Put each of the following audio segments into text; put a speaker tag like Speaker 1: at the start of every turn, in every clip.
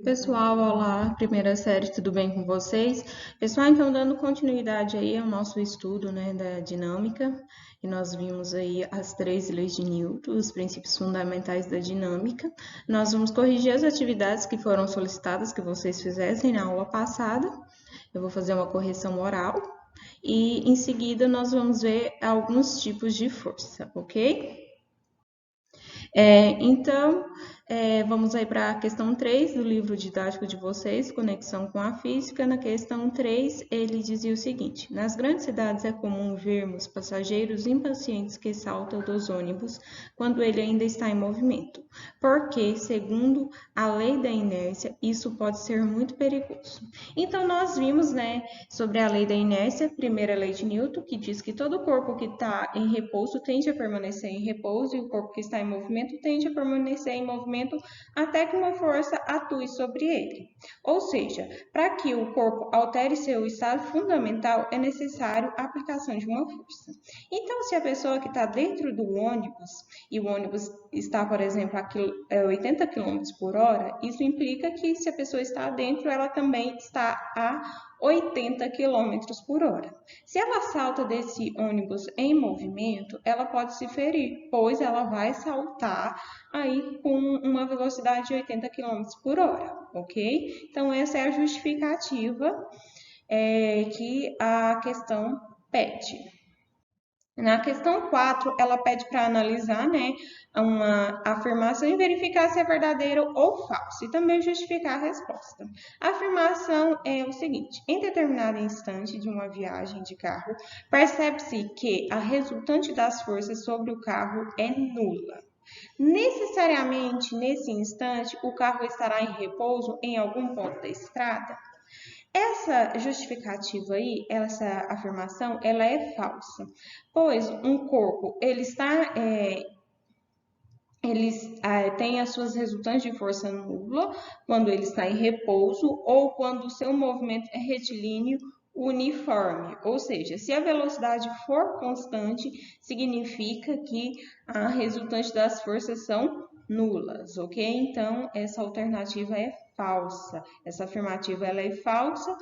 Speaker 1: Pessoal, olá, primeira série, tudo bem com vocês? Pessoal, então dando continuidade aí ao nosso estudo, né, da dinâmica, e nós vimos aí as três leis de Newton, os princípios fundamentais da dinâmica. Nós vamos corrigir as atividades que foram solicitadas que vocês fizessem na aula passada. Eu vou fazer uma correção oral e em seguida nós vamos ver alguns tipos de força, ok? Vamos aí para a questão 3 do livro didático de vocês, Conexão com a Física. Na questão 3, ele dizia o seguinte: nas grandes cidades é comum vermos passageiros impacientes que saltam dos ônibus quando ele ainda está em movimento, porque, segundo a lei da inércia, isso pode ser muito perigoso. Então, nós vimos, né, sobre a lei da inércia, primeira lei de Newton, que diz que todo corpo que está em repouso tende a permanecer em repouso e o corpo que está em movimento tende a permanecer em movimento até que uma força atue sobre ele. Ou seja, para que o corpo altere seu estado fundamental, é necessário a aplicação de uma força. Então, se a pessoa que está dentro do ônibus, e o ônibus está, por exemplo, a 80 km por hora, isso implica que se a pessoa está dentro, ela também está a 80 km por hora. Se ela salta desse ônibus em movimento, ela pode se ferir, pois ela vai saltar aí com uma velocidade de 80 km por hora, ok? Então, essa é a justificativa que a questão pede. Na questão 4, ela pede para analisar, né, uma afirmação e verificar se é verdadeiro ou falso, e também justificar a resposta. A afirmação é o seguinte: em determinado instante de uma viagem de carro, percebe-se que a resultante das forças sobre o carro é nula. Necessariamente, nesse instante, o carro estará em repouso em algum ponto da estrada? Essa justificativa aí, essa afirmação, ela é falsa, pois um corpo tem as suas resultantes de força nula quando ele está em repouso ou quando o seu movimento é retilíneo uniforme, ou seja, se a velocidade for constante, significa que a resultante das forças são nulas, ok? Então, essa alternativa é falsa. Essa afirmativa ela é falsa,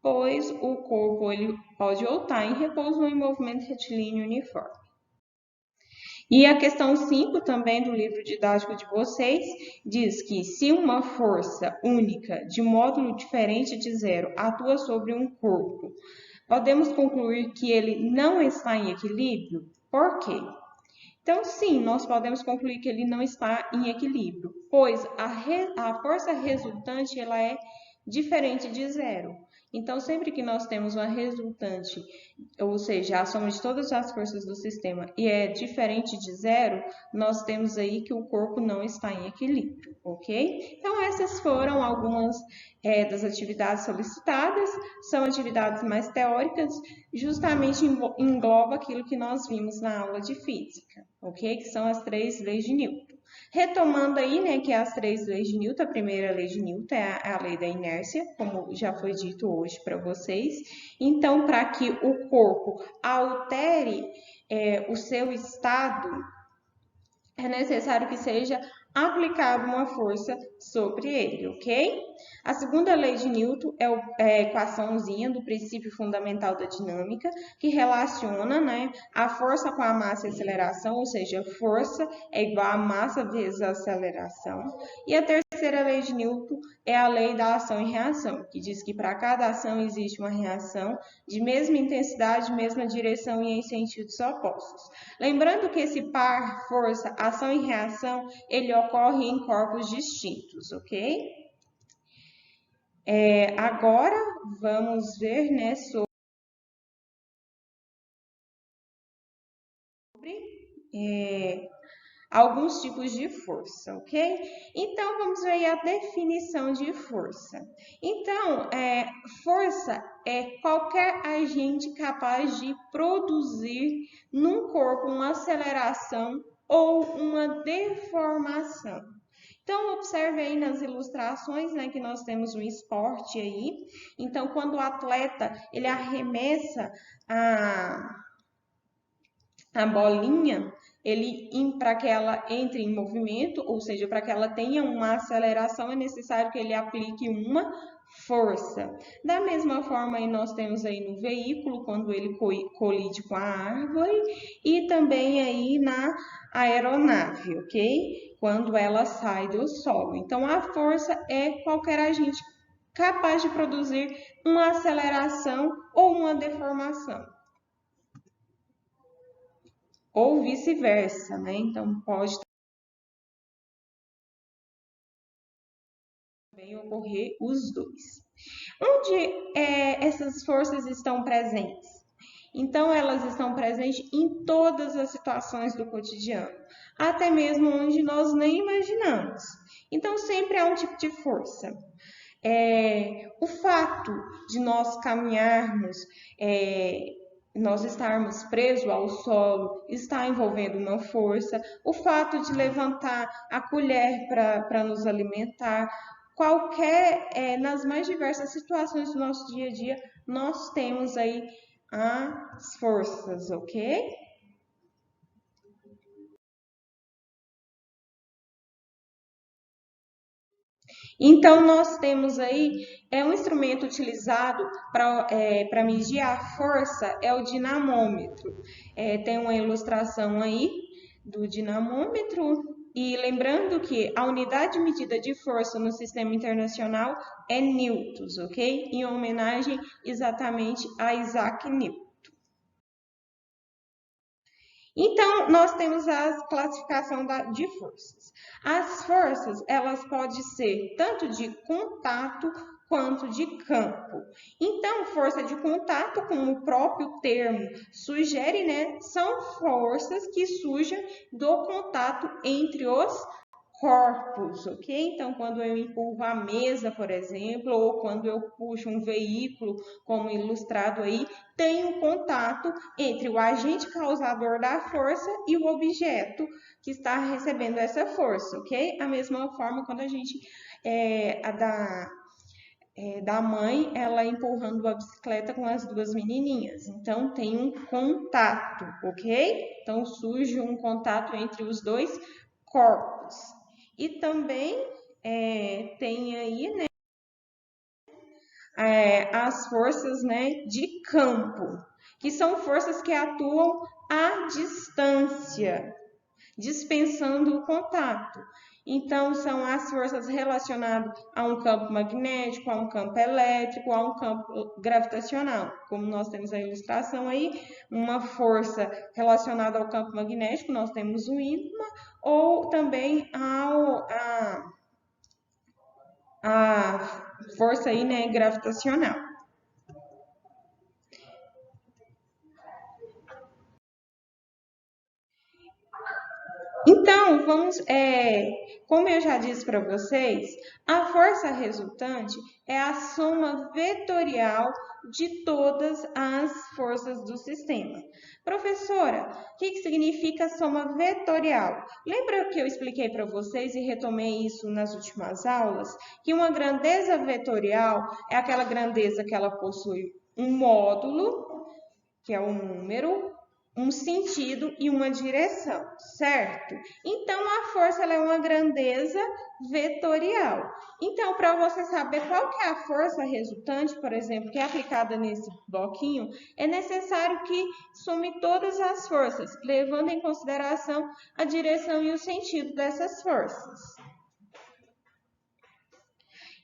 Speaker 1: pois o corpo ele pode ou estar em repouso ou em movimento retilíneo uniforme. E a questão 5 também do livro didático de vocês diz que se uma força única de módulo diferente de zero atua sobre um corpo, podemos concluir que ele não está em equilíbrio? Por quê? Então, sim, nós podemos concluir que ele não está em equilíbrio, pois a força resultante ela é diferente de zero. Então, sempre que nós temos uma resultante, ou seja, a soma de todas as forças do sistema, e é diferente de zero, nós temos aí que o corpo não está em equilíbrio, ok? Então, essas foram algumas das atividades solicitadas, são atividades mais teóricas, justamente engloba aquilo que nós vimos na aula de física, ok? Que são as três leis de Newton. Retomando aí, né, que as três leis de Newton, a primeira lei de Newton é a lei da inércia, como já foi dito hoje para vocês. Então, para que o corpo altere o seu estado, é necessário que seja aplicada uma força sobre ele, ok? A segunda lei de Newton é a equaçãozinha do princípio fundamental da dinâmica, que relaciona, né, a força com a massa e a aceleração, ou seja, força é igual a massa vezes a aceleração. E a terceira lei de Newton é a lei da ação e reação, que diz que para cada ação existe uma reação de mesma intensidade, mesma direção e em sentidos opostos. Lembrando que esse par, força, ação e reação, ele ocorre em corpos distintos, ok? Agora, vamos ver, né, sobre alguns tipos de força, ok? Então, vamos ver a definição de força. Então, força é qualquer agente capaz de produzir num corpo uma aceleração ou uma deformação. Então, observe aí nas ilustrações, né, que nós temos um esporte aí. Então, quando o atleta, ele arremessa a bolinha, para que ela entre em movimento, ou seja, para que ela tenha uma aceleração, é necessário que ele aplique uma força. Da mesma forma, aí nós temos aí no veículo, quando ele colide com a árvore, e também aí na aeronave, ok? Quando ela sai do solo. Então, a força é qualquer agente capaz de produzir uma aceleração ou uma deformação. Ou vice-versa, né? Então, pode também ocorrer os dois. Onde essas forças estão presentes? Então, elas estão presentes em todas as situações do cotidiano, até mesmo onde nós nem imaginamos. Então, sempre há um tipo de força. O fato de nós caminharmos, nós estarmos presos ao solo, está envolvendo uma força. O fato de levantar a colher para nos alimentar, nas mais diversas situações do nosso dia a dia, nós temos aí as forças, ok? Então, nós temos aí, um instrumento utilizado para medir a força, é o dinamômetro. Tem uma ilustração aí do dinamômetro, e lembrando que a unidade de medida de força no sistema internacional é newtons, ok? Em homenagem exatamente a Isaac Newton. Então, nós temos a classificação de forças. As forças, elas podem ser tanto de contato quanto de campo. Então, força de contato, como o próprio termo sugere, né, são forças que surgem do contato entre os corpos, ok? Então, quando eu empurro a mesa, por exemplo, ou quando eu puxo um veículo, como ilustrado aí, tem um contato entre o agente causador da força e o objeto que está recebendo essa força, ok? A mesma forma quando a gente, da mãe, ela empurrando a bicicleta com as duas menininhas. Então, tem um contato, ok? Então, surge um contato entre os dois corpos. E também tem aí, né, as forças, né, de campo, que são forças que atuam à distância, dispensando o contato. Então, são as forças relacionadas a um campo magnético, a um campo elétrico, a um campo gravitacional. Como nós temos a ilustração aí, uma força relacionada ao campo magnético, nós temos o ímã, ou também a força aí, né, gravitacional. Então, como eu já disse para vocês, a força resultante é a soma vetorial de todas as forças do sistema. Professora, o que significa soma vetorial? Lembra que eu expliquei para vocês e retomei isso nas últimas aulas? Que uma grandeza vetorial é aquela grandeza que ela possui um módulo, que é um número, um sentido e uma direção, certo? Então, a força ela é uma grandeza vetorial. Então, para você saber qual que é a força resultante, por exemplo, que é aplicada nesse bloquinho, é necessário que some todas as forças, levando em consideração a direção e o sentido dessas forças.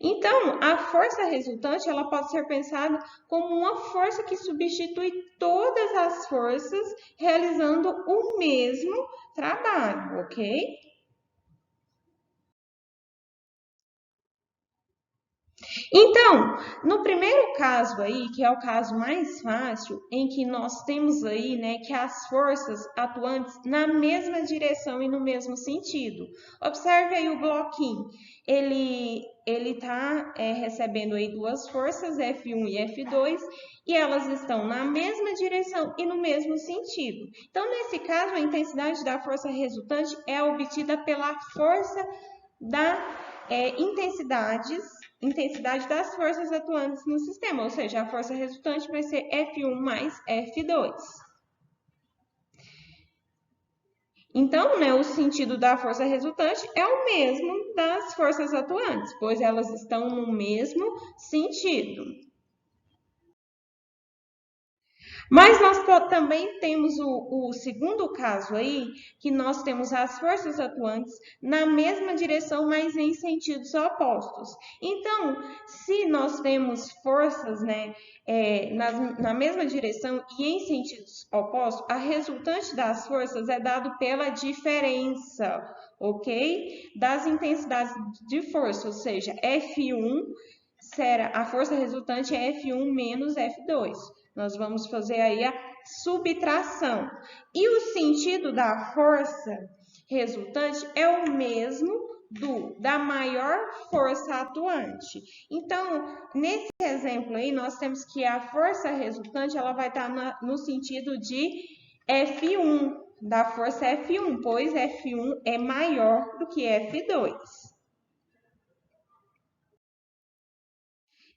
Speaker 1: Então, a força resultante ela pode ser pensada como uma força que substitui todas as forças realizando o mesmo trabalho, ok? Então, no primeiro caso aí, que é o caso mais fácil, em que nós temos aí, né, que as forças atuantes na mesma direção e no mesmo sentido. Observe aí o bloquinho. Ele está recebendo aí duas forças, F1 e F2, e elas estão na mesma direção e no mesmo sentido. Então, nesse caso, a intensidade da força resultante é obtida pela força da intensidade das forças atuantes no sistema, ou seja, a força resultante vai ser F1 mais F2. Então, né, o sentido da força resultante é o mesmo das forças atuantes, pois elas estão no mesmo sentido. Mas nós também temos o segundo caso aí, que nós temos as forças atuantes na mesma direção, mas em sentidos opostos. Então, se nós temos forças, né, na mesma direção e em sentidos opostos, a resultante das forças é dado pela diferença, ok? Das intensidades de força, ou seja, F1 a força resultante é F1 menos F2. Nós vamos fazer aí a subtração. E o sentido da força resultante é o mesmo da maior força atuante. Então, nesse exemplo aí, nós temos que a força resultante ela vai estar no sentido de F1, da força F1, pois F1 é maior do que F2.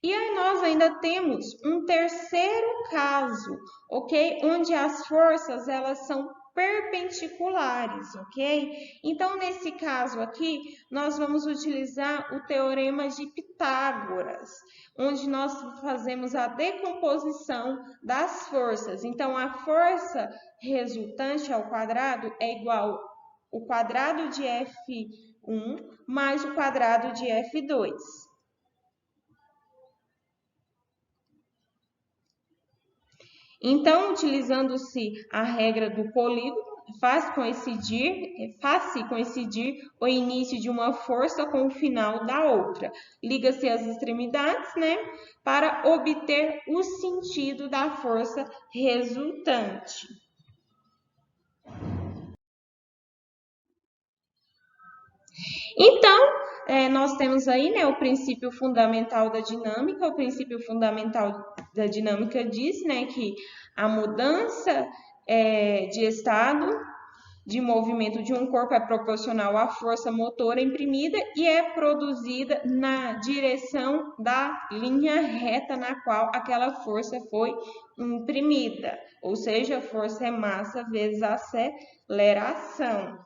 Speaker 1: E aí nós ainda temos um terceiro caso, ok? Onde as forças elas são perpendiculares, ok? Então, nesse caso aqui, nós vamos utilizar o teorema de Pitágoras, onde nós fazemos a decomposição das forças. Então, a força resultante ao quadrado é igual ao quadrado de F1 mais o quadrado de F2. Então, utilizando-se a regra do polígono, faz-se coincidir o início de uma força com o final da outra. Liga-se as extremidades, né, para obter o sentido da força resultante. Então, nós temos aí, né, o princípio fundamental da dinâmica. O princípio fundamental da dinâmica diz, né, que a mudança de estado de movimento de um corpo é proporcional à força motora imprimida e é produzida na direção da linha reta na qual aquela força foi imprimida. Ou seja, força é massa vezes aceleração.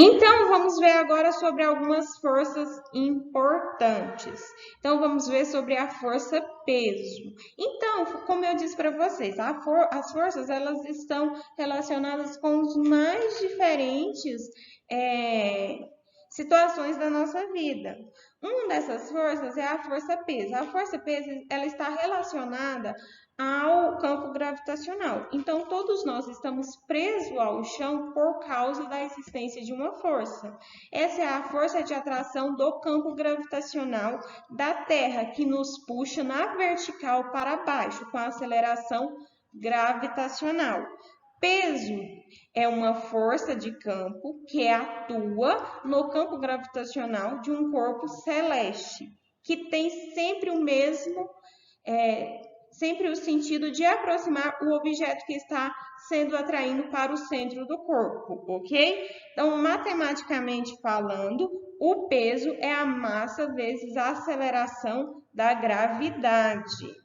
Speaker 1: Então, vamos ver agora sobre algumas forças importantes. Então, vamos ver sobre a força peso. Então, como eu disse para vocês, as forças elas estão relacionadas com os mais diferentes situações da nossa vida. Uma dessas forças é a força peso. A força peso ela está relacionada ao campo gravitacional. Então, todos nós estamos presos ao chão por causa da existência de uma força. Essa é a força de atração do campo gravitacional da Terra, que nos puxa na vertical para baixo, com a aceleração gravitacional. Peso é uma força de campo que atua no campo gravitacional de um corpo celeste, que tem sempre o mesmo sempre o sentido de aproximar o objeto que está sendo atraído para o centro do corpo, ok? Então, matematicamente falando, o peso é a massa vezes a aceleração da gravidade.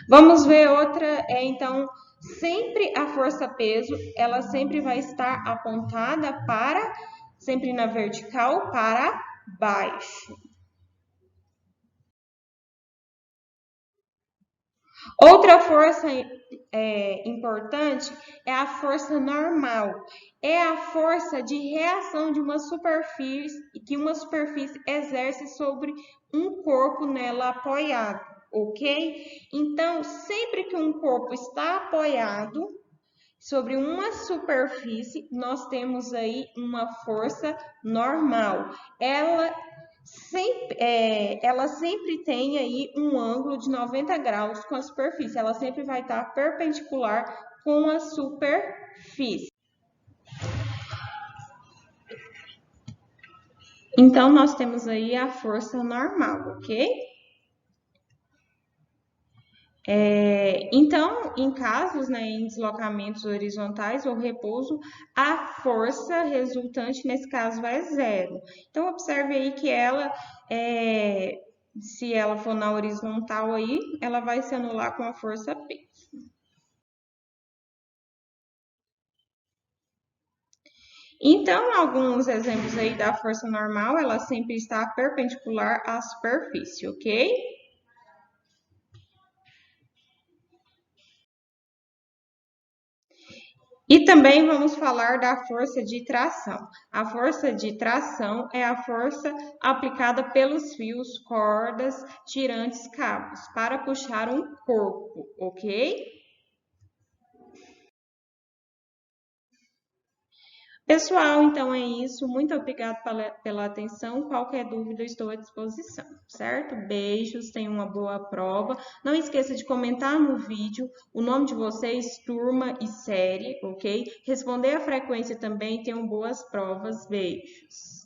Speaker 1: Vamos ver outra, então, sempre a força-peso, ela sempre vai estar apontada sempre na vertical, para baixo. Outra força importante é a força normal. É a força de reação de uma superfície que uma superfície exerce sobre um corpo nela apoiado, ok? Então, sempre que um corpo está apoiado sobre uma superfície, nós temos aí uma força normal. Ela sempre tem aí um ângulo de 90 graus com a superfície. Ela sempre vai estar perpendicular com a superfície. Então, nós temos aí a força normal, ok? Então, em casos, né, em deslocamentos horizontais ou repouso, a força resultante nesse caso é zero. Então, observe aí que ela, se ela for na horizontal aí, ela vai se anular com a força P. Então, alguns exemplos aí da força normal, ela sempre está perpendicular à superfície, ok? E também vamos falar da força de tração. A força de tração é a força aplicada pelos fios, cordas, tirantes, cabos para puxar um corpo, ok? Pessoal, então é isso. Muito obrigada pela atenção. Qualquer dúvida, eu estou à disposição, certo? Beijos, tenham uma boa prova. Não esqueça de comentar no vídeo o nome de vocês, turma e série, ok? Responder a frequência também. Tenham boas provas. Beijos.